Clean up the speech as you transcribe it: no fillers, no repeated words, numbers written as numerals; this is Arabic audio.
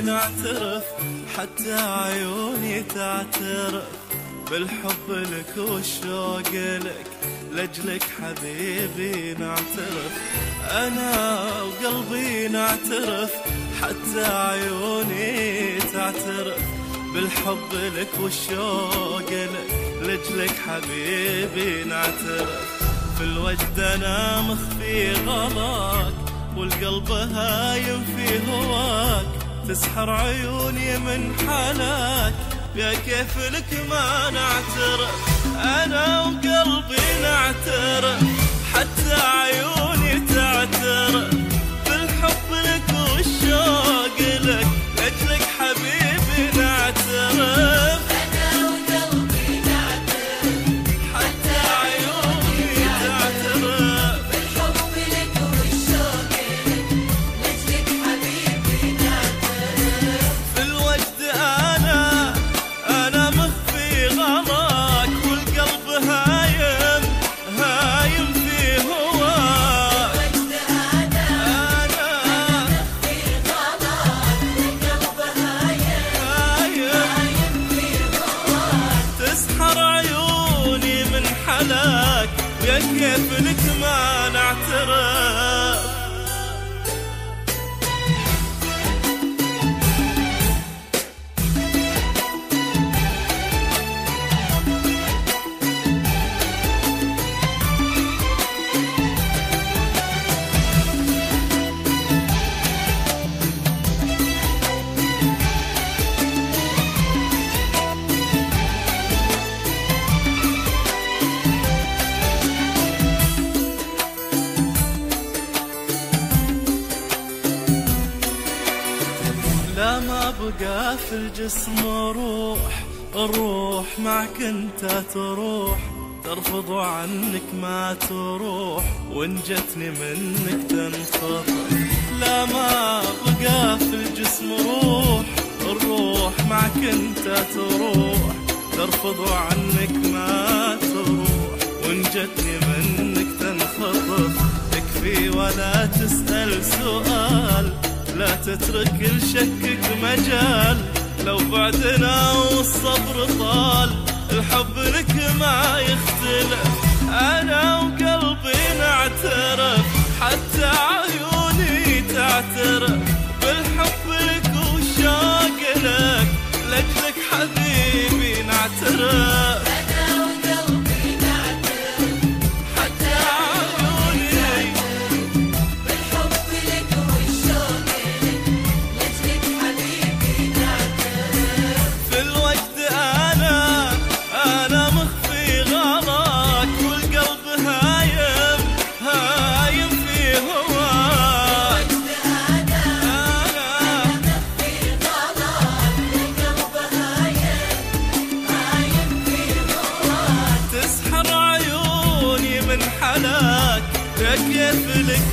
قلبي نعترف حتى عيوني تعترف بالحب لك والشوق لك، لأجلك حبيبي نعترف. أنا وقلبي نعترف حتى عيوني تعترف بالحب لك والشوق لك، لأجلك حبيبي نعترف. في الوجد أنا مخفي غلاك والقلب هايم في هواك، تسحر عيوني من حلاك يا كيف لك ما نعترف. أنا وقلبي نعترف حتى عيوني تعترف بالحب لك والشوق لك، لأجلك حبيبي نعترف. أنا وقلبي نعترف حتى عيوني تعترف بالحب لك والشوق لك، لأجلك حبيبي نعترف. في الوجد أنا مخفي غلاك والقلب هايم في هواك. الوجد أنا مخفي غلاك والقلب هايم في هواك، تسحر عيوني من حلاك يا كيف لك ما نعترف. لا ما بقى في الجسم روح، الروح معك انت تروح، ترفض عنك ما تروح، وان جتني منك تنخطف. لا ما بقى في الجسم روح، الروح معك انت تروح، ترفض عنك ما تروح، وان جتني منك تنخطف. تكفي ولا تسأل سؤال، لا تترك لشكك مجال، لو بعدنا والصبر طال الحب لك ما يختلف. أنا وقلبي نعترف حتى عيوني تعترف بالحب لك والشوق لك، لأجلك حبيبي نعترف. أنا وقلبي نعترف حتى عيوني بالحب لك والشوق لك، لأجلك حبيبي نعترف. في الوجد أنا مخفي غلاك والقلب هايم في هواك. الوجد أنا مخفي غلاك والقلب هايم في هواك، تسحر عيوني من حلاك يا كيف لك